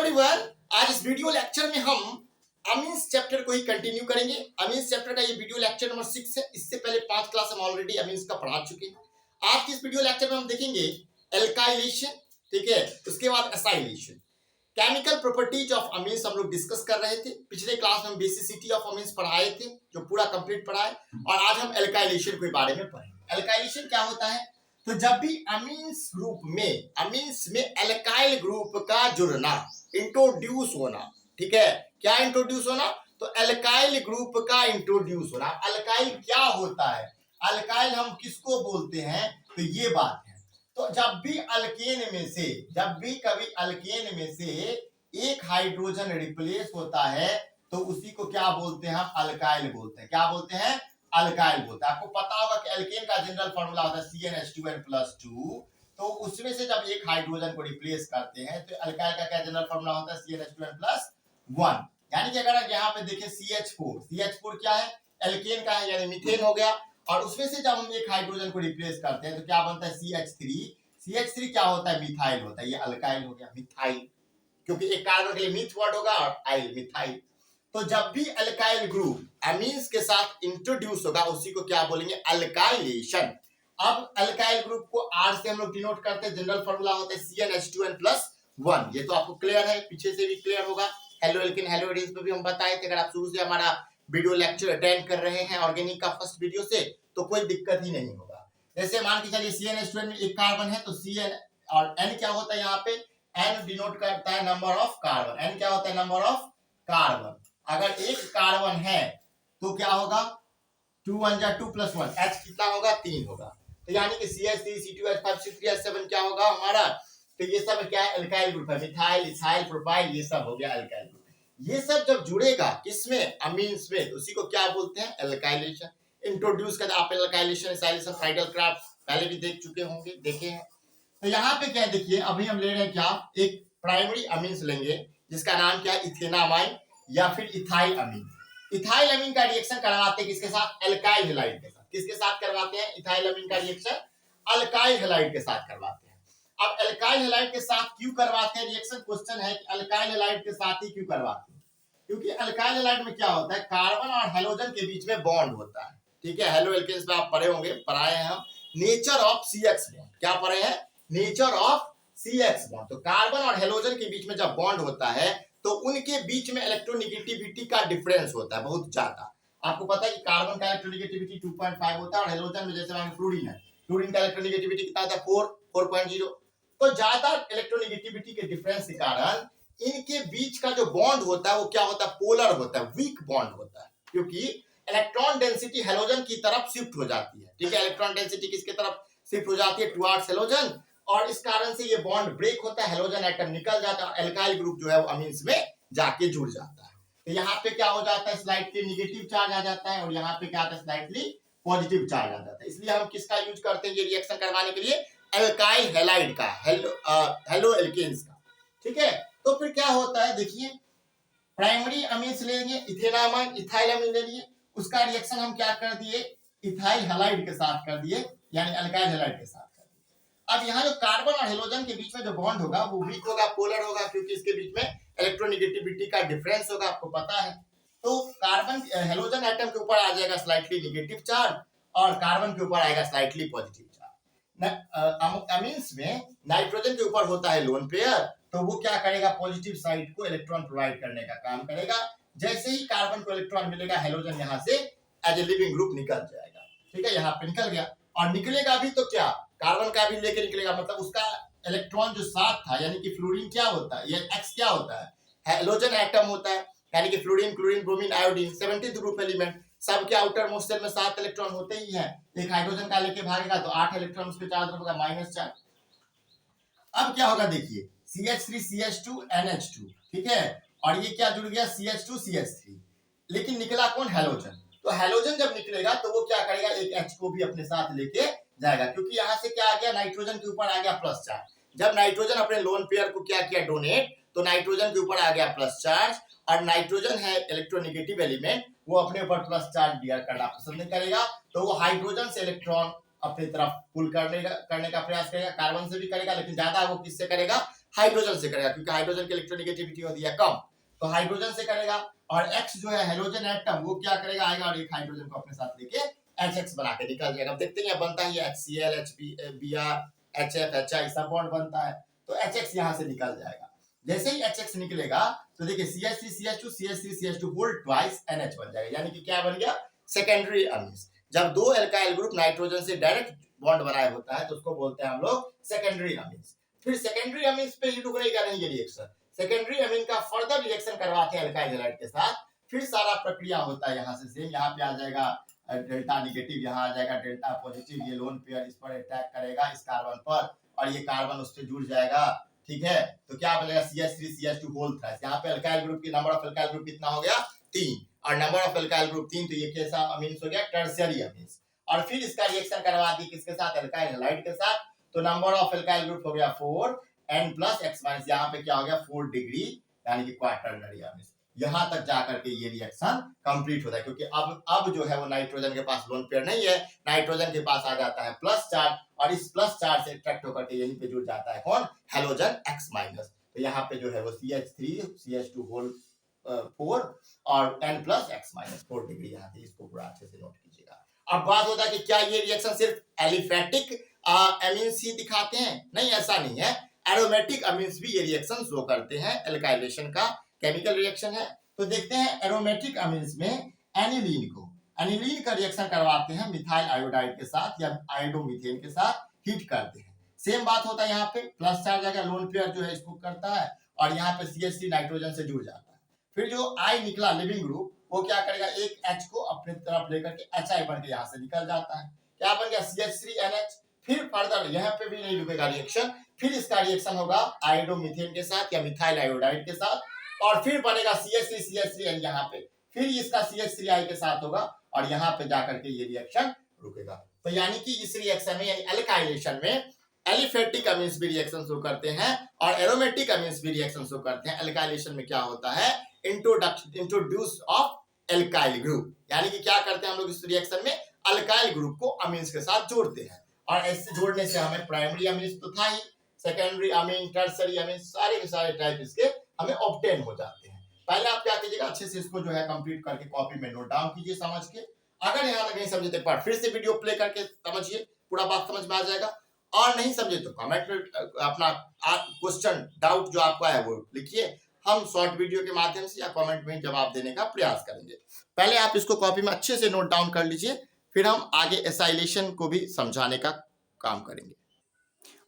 Everyone, आज इस video lecture में हम अमीन्स चैप्टर को ही कंटिन्यू करेंगे। अमीन्स चैप्टर का ये वीडियो लेक्चर नंबर 6 है। इससे पहले 5 क्लास हम ऑलरेडी अमीन्स का पढ़ा चुके हैं। आज की इस वीडियो लेक्चर में हम देखेंगे एल्काइलेशन, ठीक है, उसके बाद acylation, chemical properties of amines हम लोग डिस्कस कर रहे थे। पिछले क्लास में हम बेसिसिटी ऑफ अमीन्स पढ़ाए थे, जो पूरा कंप्लीट पढ़ाए, और आज हम एल्काइलेशन के बारे में पढ़ेंगे। एल्काइलेशन क्या होता है? तो जब भी अमीन्स में एल्काइल ग्रुप का जुड़ना, इंट्रोड्यूस होना, ठीक है, क्या इंट्रोड्यूस होना? तो एल्काइल ग्रुप का इंट्रोड्यूस होना। अल्काइल क्या होता है? अल्काइल हम किसको बोलते हैं? तो ये बात है। तो जब भी कभी अल्केन में से एक हाइड्रोजन रिप्लेस होता है तो उसी को क्या बोलते हैं? हम अल्काइल बोलते हैं। क्या बोलते हैं? अल्काइल बोलते हैं। आपको पता होगा कि एल्केन का जनरल फॉर्मूला होता है CnH2n+2। तो उसमें से जब एक हाइड्रोजन को रिप्लेस करते हैं तो अल्काइल का क्या जनरल फॉर्मूला होता है? CnH2n+1। यानी कि अगर यहाँ पे देखें CH4 क्या है? एल्केन का है, यानी मीथेन हो गया। और उसमें से जब हम एक हाइड्रोजन को रिप्लेस करते हैं तो क्या बनता है? CH3 क्या होता है? मिथाइल होता है। ये अल्काइल हो गया, मिथाइल, क्योंकि एक कार्बन के लिए मिथ वर्ड होगा और आइल, मिथाइल। तो जब भी अल्काइल ग्रुप अमीन्स के साथ इंट्रोड्यूस होगा उसी को क्या बोलेंगे? अल्काइलेशन। अब अल्काइल ग्रुप को R से हम लोग डिनोट करते हैं। जनरल फॉर्मूला होता है CnH2n+1। ये तो आपको क्लियर है, पीछे से भी क्लियर होगा। हेलो एल्केन हेलो एडिन्स पे भी हम बताए थे। अगर आप शुरू से हमारा वीडियो लेक्चर अटेंड कर रहे हैं ऑर्गेनिक का फर्स्ट वीडियो से, तो कोई दिक्कत ही नहीं होगा। जैसे मान के चलिए CnH2n में एक कार्बन है तो Cn और N क्या होता है? यहाँ पे N डिनोट करता है नंबर ऑफ कार्बन। N क्या होता है? Number of carbon. अगर एक कार्बन है तो क्या होगा? 2 1 जा 2 + 1, H कितना होगा? 3 होगा। तो यानी कि CH3 C2H5 C3H7 क्या होगा हमारा? तो ये सब क्या है? अल्काइल ग्रुप है। मिथाइल, इथाइल, प्रोपाइल, ये सब हो गया अल्काइल ग्रुप। ये सब जब जुड़ेगा किसमें? अमीन्स में, तो उसी को क्या बोलते हैं? एल्काइलेशन। इंट्रोड्यूस कर आप एल्काइलेशन, एसाइलेशन, फ्राइडल क्राफ्ट पहले भी देख चुके होंगे, देखे हैं। तो यहाँ पे क्या देखिए, अभी हम ले रहे हैं क्या? एक प्राइमरी अमीन्स लेंगे जिसका नाम क्या है? इथेनामाइन या फिर इथाइल अमीन। इथाइल अमीन का रिएक्शन करवाते हैं किसके साथ? अल्काइल हैलाइड के साथ। किसके साथ करवाते हैं इथाइल अमीन का रिएक्शन? अल्काइल हैलाइड के साथ करवाते हैं। अब अल्काइल हैलाइड के साथ क्यों करवाते हैं रिएक्शन? क्वेश्चन है कि अल्काइल हैलाइड के साथ ही क्यों करवाते हैं? क्योंकि अल्काइल हैलाइड में क्या होता है? कार्बन और हेलोजन के बीच में बॉन्ड होता है, ठीक है। हेलो एल्केन्स में आप पढ़े होंगे, पढ़ाए हैं हम, नेचर ऑफ CX बॉन्ड। क्या पढ़े हैं? Nature of CX bond. तो कार्बन और हेलोजन के बीच में जब बॉन्ड होता है तो उनके बीच में इलेक्ट्रोनेगेटिविटी का डिफरेंस होता है बहुत ज्यादा। आपको पता है कि कार्बन का इलेक्ट्रोनेगेटिविटी 2.5 होता है और हेलोजन में जैसे फ्लोरीन है, फ्लोरीन का इलेक्ट्रोनेगेटिविटी कितना होता है? 4.0। तो ज्यादा इलेक्ट्रोनेगेटिविटी के डिफरेंस के कारण इनके बीच का जो बॉन्ड होता है वो क्या होता है? पोलर होता है, वीक बॉन्ड होता है, क्योंकि इलेक्ट्रॉन डेंसिटी हेलोजन की तरफ शिफ्ट हो जाती है, ठीक है। इलेक्ट्रॉन डेंसिटी किसके तरफ शिफ्ट हो जाती है? Towards halogen. और इस कारण से ये बॉन्ड ब्रेक होता है, हेलोजन एटम निकल जाता है, एल्काइल ग्रुप जो है वो अमीन्स में जाके जुड़ जाता है। तो यहाँ पे क्या हो जाता है? स्लाइटली नेगेटिव चार्ज आ जाता है और यहाँ पे क्या आता है? स्लाइटली पॉजिटिव चार्ज आ जाता है। इसलिए हम किसका यूज करते हैं ये रिएक्शन करवाने के लिए? अल्काइल हैलाइड का, हेलो एल्केन्स का, ठीक है। तो फिर क्या होता है देखिए, प्राइमरी अमीन्स लेंगे, इथेनामाइन, इथाइल अमीन ले लिए, उसका रिएक्शन हम क्या कर दिए? इथाइल हैलाइड के साथ कर दिए, यानी अल्काइल हैलाइड के साथ कर दिए। अब यहाँ जो कार्बन और हेलोजन के बीच में जो बॉन्ड होगा वो वीक होगा, पोलर होगा, क्योंकि इसके बीच में इलेक्ट्रोनेगेटिविटी का डिफरेंस होगा, आपको पता है। तो कार्बन हेलोजन एटम के ऊपर आ जाएगा स्लाइटली नेगेटिव चार्ज और कार्बन के ऊपर आएगा स्लाइटली पॉजिटिव चार्ज। अमीन्स में नाइट्रोजन के ऊपर होता है लोन पेयर, तो वो क्या करेगा? पॉजिटिव साइड को इलेक्ट्रॉन प्रोवाइड करने का काम करेगा। जैसे ही कार्बन को इलेक्ट्रॉन मिलेगा, हेलोजन यहाँ से एज ए लिविंग ग्रुप निकल जाएगा, ठीक है। यहाँ पे निकल गया और निकलेगा भी तो क्या? कार्बन का भी लेके निकलेगा, मतलब उसका इलेक्ट्रॉन जो साथ था, यानी कि फ्लोरीन क्या होता है? ये X क्या होता है? हेलोजन एटम होता है, यानी कि fluorine, chlorine, bromine, iodine, 17th group element. सबके आउटर मोस्ट शेल में 7 इलेक्ट्रॉन होते ही हैं। एक हाइड्रोजन का लेके भागेगा तो 8 इलेक्ट्रॉन उस पे चार्ज होगा, -4। अब क्या होगा देखिए, CH3 CH2 NH2, ठीक है, और ये क्या जुड़ गया? CH2 CH3। लेकिन निकला कौन? हेलोजन। तो हेलोजन जब निकलेगा तो वो क्या करेगा? एक H को भी अपने साथ लेके जाएगा, क्योंकि यहाँ से क्या आ गया? नाइट्रोजन के ऊपर आ गया प्लस चार्ज। जब नाइट्रोजन अपने लोन पेयर को क्या किया? डोनेट, तो नाइट्रोजन के ऊपर आ गया प्लस चार्ज। और नाइट्रोजन है इलेक्ट्रोनेगेटिव एलिमेंट, वो अपने ऊपर प्लस चार्ज बियर करना पसंद नहीं करेगा, तो वो हाइड्रोजन से इलेक्ट्रॉन अपनी तरफ पुल करने का प्रयास करेगा। कार्बन से भी करेगा, लेकिन ज्यादा वो किससे करेगा? हाइड्रोजन से करेगा, क्योंकि हाइड्रोजन की इलेक्ट्रोनेगेटिविटी होती है कम, तो हाइड्रोजन से करेगा। और X जो है हेलोजन एटम, वो क्या करेगा, आएगा और एक हाइड्रोजन को अपने साथ लेके HX बना के निकल जाएगा। अब देखते हैं बनता है HCl, HBr, HF, HI सब बॉन्ड बनता है, तो HX यहाँ से निकल जाएगा। जैसे ही HX निकलेगा तो देखिए CH3 CH2 CH3 CH2 whole twice NH बन जाएगा, यानी कि क्या बन गया, सेकेंडरी अमीन्स। जब दो एल्काइल ग्रुप नाइट्रोजन से डायरेक्ट बॉन्ड बनाया होता है तो उसको बोलते हैं हम लोग सेकेंडरी अमीन्स। फिर सेकेंडरी अमीन्स पे ही रुकेगा नहीं ये रिएक्शन, सेकेंडरी अमीन का फर्दर रिएक्शन करवाते हैं एल्काइल हैलाइड के साथ, फिर सारा प्रक्रिया होता है यहाँ से सेम। यहाँ पे आ जाएगा डेल्टा नेगेटिव, यहाँ आ जाएगा डेल्टा पॉजिटिव, ये लोन पेयर इस पर अटैक करेगा इस कार्बन पर, और ये कार्बन उससे जुड़ जाएगा, ठीक है। तो क्या बनेगा CH3 CH2 होल थ्राइस। यहाँ पे एल्काइल ग्रुप की नंबर ऑफ एल्काइल ग्रुप कितना हो गया, 3, और नंबर ऑफ एल्काइल ग्रुप 3, तो ये कैसा अमीन्स हो गया, टर्शियरी अमीन्स। और फिर इसका रिएक्शन करवा दी किसके साथ, एल्काइल हैलाइड के साथ, तो नंबर ऑफ एल्काइल ग्रुप हो गया 4, N प्लस X माइनस, यहाँ पे क्या हो गया 4 डिग्री, यानी कि क्वाटरनरी अमीन्स। यहाँ तक जाकर के ये रिएक्शन कंप्लीट होता है, क्योंकि अब जो है वो नाइट्रोजन के पास लोन पेयर नहीं है, नाइट्रोजन के पास आ जाता है प्लस चार्ज, और इस प्लस चार्ज से अट्रैक्ट होकर के यहीं पे जुड़ जाता है कौन, हेलोजन X माइनस। तो यहाँ पे जो है वो CH3 CH2 होल 4 और N plus X minus 4 degree, यहाँ पे इसको पूरा अच्छे से नोट कीजिएगा। अब बात होता है कि क्या ये रिएक्शन सिर्फ एलिफेटिक अमीन्स ही दिखाते हैं, नहीं ऐसा नहीं है, एरोमेटिक अमीन्स भी ये रिएक्शन शो करते हैं, एल्काइलेशन का केमिकल रिएक्शन है। तो देखते हैं एरोमेटिक अमीन्स में एनिलीन का रिएक्शन करवाते हैं मिथाइल आयोडाइड के साथ या आयोडोमीथेन के साथ, हीट करते हैं। सेम बात होता है यहाँ पे, प्लस चार्ज आएगा, लोन पेयर जो है इसको करता है, और यहाँ पे CH3 नाइट्रोजन से जुड़ जाता है। फिर जो I निकला लिविंग ग्रुप, वो क्या करेगा, एक H को अपने तरफ लेकर के HI बन के यहाँ से निकल जाता है, क्या बन गया CH3NH। फिर फर्दर यहाँ पे भी नहीं रुकेगा रिएक्शन, फिर इसका रिएक्शन होगा आयोडोमीथेन के साथ या मिथाइल आयोडाइड के साथ, और फिर बनेगा CH3 CH3N यहाँ पे, फिर इसका CH3I के साथ होगा, और यहाँ पे जाकर के ये रिएक्शन रुकेगा। तो यानी कि इस रिएक्शन में, यानी एल्काइलेशन में, एलिफेटिक अमीन्स भी रिएक्शन शो करते हैं और एरोमेटिक अमीन्स भी रिएक्शन शो करते हैं। एल्काइलेशन में क्या होता है, इंट्रोड्यूस ऑफ एल्काइल ग्रुप, यानी कि क्या करते हैं हम लोग इस रिएक्शन में, अल्काइल ग्रुप को अमीन्स के साथ जोड़ते हैं, और ऐसे जोड़ने से हमें प्राइमरी अमीन्स तो था ही, सेकेंडरी अमीन, टर्शियरी अमीन, सारे के सारे टाइप इसके हमें ऑब्टेन हो जाते हैं। पहले आप क्या कीजिएगा, अच्छे से इसको जो है कंप्लीट करके कॉपी में नोट डाउन कीजिए समझ के। अगर यहाँ तक नहीं समझे तो एक बार फिर से वीडियो प्ले करके समझिए, पूरा बात समझ में आ जाएगा। और नहीं समझे तो कमेंट में अपना क्वेश्चन डाउट जो आपका है वो लिखिए, हम शॉर्ट वीडियो के माध्यम से या कमेंट में जवाब देने का प्रयास करेंगे। पहले आप इसको कॉपी में अच्छे से नोट डाउन कर लीजिए, फिर हम आगे एसाइलेशन को भी समझाने का काम करेंगे।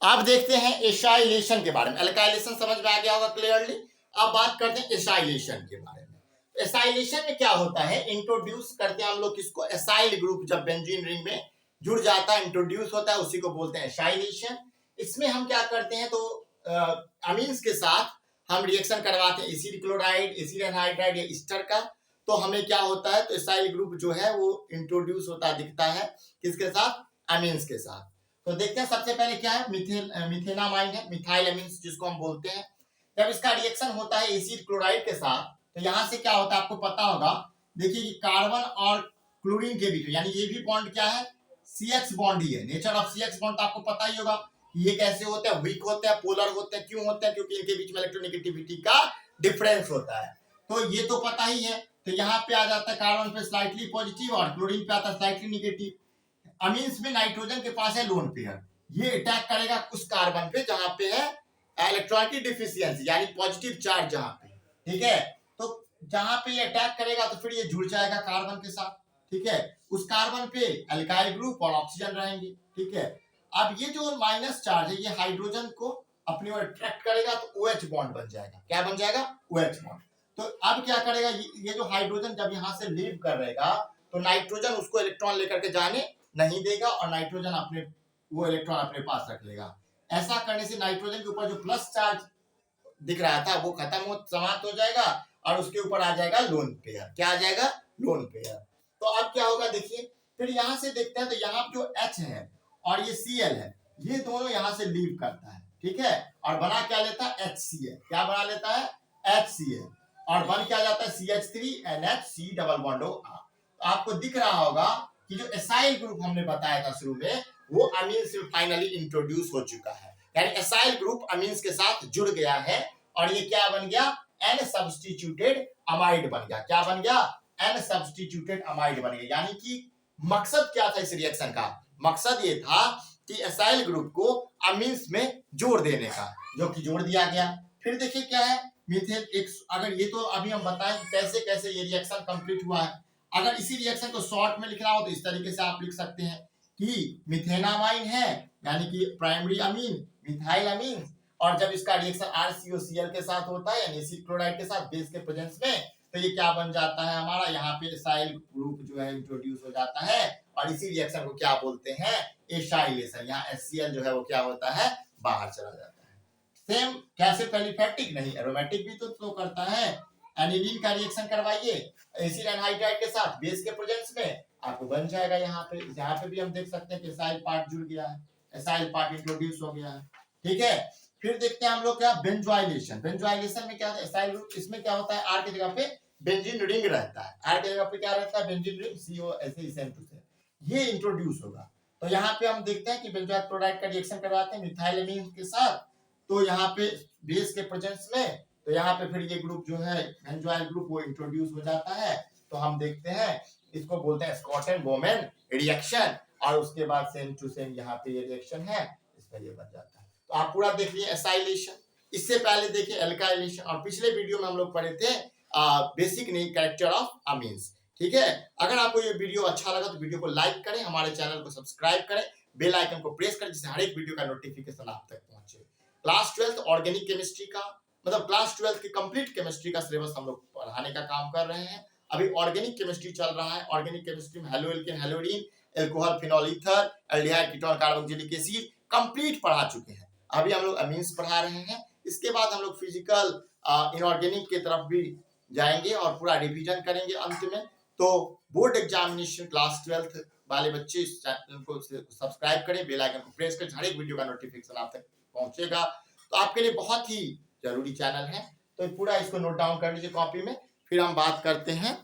अब देखते हैं एसाइलेशन के बारे में। एल्काइलेशन समझ में आ गया होगा क्लियरली। अब बात करते हैं एसाइलेशन के बारे में। एसाइलेशन में क्या होता है, इंट्रोड्यूस करते हैं हम लोग किसको, एसाइल ग्रुप जब बेंजीन रिंग में जुड़ जाता है, इंट्रोड्यूस होता है, उसी को बोलते हैं एसाइलेशन। इसमें हम क्या करते हैं, तो अमीन्स के साथ हम रिएक्शन करवाते हैं, एसिड क्लोराइड, एसिड एनहाइड्राइड या ईस्टर का। तो हमें क्या होता है, तो एसाइल ग्रुप जो है वो इंट्रोड्यूस होता दिखता है किसके साथ, अमीन्स के साथ। तो देखते हैं सबसे पहले क्या है, मिथेनामाइन है, मिथाइल अमीन्स जिसको हम बोलते हैं। जब इसका रिएक्शन होता है एसिड क्लोराइड के साथ, तो यहाँ से क्या होता है आपको पता होगा, देखिए कि कार्बन और क्लोरीन के बीच में, यानी ये भी बॉन्ड क्या है, CH बॉन्ड ही है। नेचर ऑफ CH बॉन्ड आपको पता ही होगा, ये कैसे होते हैं, वीक होते हैं, पोलर होते हैं। क्यों होते हैं, क्योंकि इनके बीच में इलेक्ट्रोनेगेटिविटी का डिफरेंस होता है, तो ये तो पता ही है। तो यहाँ पे आ जाता है कार्बन पे स्लाइटली पॉजिटिव और क्लोरीन पे आता है स्लाइटली नेगेटिव। अमीन्स में नाइट्रोजन के पास है लोन पेयर, ये अटैक करेगा उस कार्बन पे जहां पे है इलेक्ट्रॉन की डिफिशियंसी, यानी पॉजिटिव चार्ज जहां पे, ठीक है। तो जहां पे ये अटैक करेगा तो फिर ये जुड़ जाएगा कार्बन के साथ, ठीक है। उस कार्बन पे अल्काइल ग्रुप और ऑक्सीजन रहेंगे, ठीक है। अब ये जो माइनस चार्ज है, ये हाइड्रोजन को अपनी ओर अट्रैक्ट करेगा, तो OH बॉन्ड बन जाएगा। क्या बन जाएगा, OH बॉन्ड। तो अब क्या करेगा, ये जो हाइड्रोजन जब यहाँ से लीव करेगा, तो नाइट्रोजन उसको इलेक्ट्रॉन लेकर के जाने नहीं देगा, और नाइट्रोजन अपने वो इलेक्ट्रॉन अपने पास रख लेगा। ऐसा करने से नाइट्रोजन के ऊपर जो प्लस चार्ज दिख रहा था वो खत्म हो, समाप्त हो जाएगा, और उसके ऊपर आ जाएगा लोन पेयर। क्या आ जाएगा, लोन पेयर। तो अब क्या होगा देखिए, फिर यहाँ से देखते हैं, तो यहाँ जो H है और ये Cl है, ये दोनों यहाँ से लीव करता है, ठीक है, और बना क्या लेता है, HCl। क्या बना लेता है, HCl, और बन क्या जाता है, CH3NH डबल बॉन्ड O। आपको दिख रहा होगा कि जो एसाइल ग्रुप हमने बताया था शुरू में, वो अमीन से फाइनली इंट्रोड्यूस हो चुका है, यानी एसाइल ग्रुप अमीन्स के साथ जुड़ गया है और ये क्या बन गया, एन सब्स्टिट्यूटेड अमाइड बन गया। क्या बन गया, एन सब्स्टिट्यूटेड अमाइड बन गया। यानी कि मकसद क्या था इस रिएक्शन का, मकसद ये था कि एसाइल ग्रुप को अमीन्स में जोड़ देने का, जो कि जोड़ दिया गया। फिर देखिए क्या है, मीथेन एक, अगर ये तो अभी हम बताएं कैसे कैसे ये रिएक्शन कंप्लीट हुआ है। अगर इसी रिएक्शन को शॉर्ट में लिखना हो तो इस तरीके से आप लिख सकते हैं कि मिथेनामाइन है यानी कि प्राइमरी अमीन मिथाइल अमीन, और जब इसका रिएक्शन RCOCl के साथ होता है यानी एसिड क्लोराइड के साथ बेस के प्रेजेंस में, तो ये क्या बन जाता है हमारा, यहाँ पे एसाइल ग्रुप जो है इंट्रोड्यूस हो जाता है और इसी रिएक्शन को क्या बोलते हैं, एसाइलेशन। यहाँ HCl जो है वो क्या होता है, बाहर चला जाता है। सेम कैसे पेलिफेटिक नहीं, एरोमेटिक भी तो करता है। एनिलीन का रिएक्शन करवाइए एसिड एनहाइड्राइड के साथ बेस के प्रेजेंस में, आपको बन जाएगा। यहाँ पे भी हम देख सकते हैं कि एसाइल पार्ट जुड़ गया है, एसाइल पार्ट इंट्रोड्यूस हो गया है। ठीक है, फिर देखते हैं हम लोग क्या, बेंजोइलेशन। बेंजोइलेशन में क्या है, एसाइल ग्रुप, इसमें क्या होता है, आर की जगह पे बेंजीन रिंग रहता है, आर की जगह पे क्या रहता है, बेंजीन रिंग, CO ऐसे सेम टू सेम ये इंट्रोड्यूस होगा। तो यहाँ पे हम देखते हैं कि बेंजोइक क्लोराइड का रिएक्शन करवाते हैं मिथाइलेमीन के साथ, तो यहाँ पे बेस के प्रेजेंस में, तो यहाँ पे फिर ये ग्रुप जो है बेंजोइल ग्रुप वो इंट्रोड्यूस हो जाता है। तो हम देखते हैं इसको बोलते हैं स्कॉट एंड बोमेन रिएक्शन, और उसके बाद सेम टू सेम यहाँ पे ये रिएक्शन है, इसका ये बन जाता है। तो आप पूरा देखिए एसाइलेशन, इससे पहले देखिए एल्काइलेशन, और पिछले वीडियो में हम लोग पढ़े थे basic name character of amines. ठीक है, अगर आपको ये वीडियो अच्छा लगा तो वीडियो को लाइक करें, हमारे चैनल को सब्सक्राइब करें, बेल आइकन को प्रेस करें जिससे हर एक वीडियो का नोटिफिकेशन आप तक पहुंचे। क्लास 12 ऑर्गेनिक केमिस्ट्री का, मतलब क्लास 12 की कंप्लीट केमिस्ट्री का सिलेबस हम लोग पढ़ाने का काम कर रहे हैं। अभी ऑर्गेनिक केमिस्ट्री चल रहा है। ऑर्गेनिक केमिस्ट्री में हेलोएल्केन, हेलोडीन, alcohol, phenol ether, aldehyde, ketone, carboxylic acid complete पढ़ा चुके हैं। अभी हम लोग अमीन्स पढ़ा रहे हैं। इसके बाद हम लोग फिजिकल इनऑर्गेनिक की तरफ भी जाएंगे और पूरा रिवीजन करेंगे अंत में। तो बोर्ड एग्जामिनेशन क्लास 12 वाले बच्चे इस चैनल को सब्सक्राइब करें, बेल आइकन को प्रेस करें, हर एक वीडियो का नोटिफिकेशन आप तक पहुंचेगा। तो आपके लिए बहुत ही जरूरी चैनल है, तो पूरा इसको नोट डाउन कर लीजिए कॉपी में। फिर हम बात करते हैं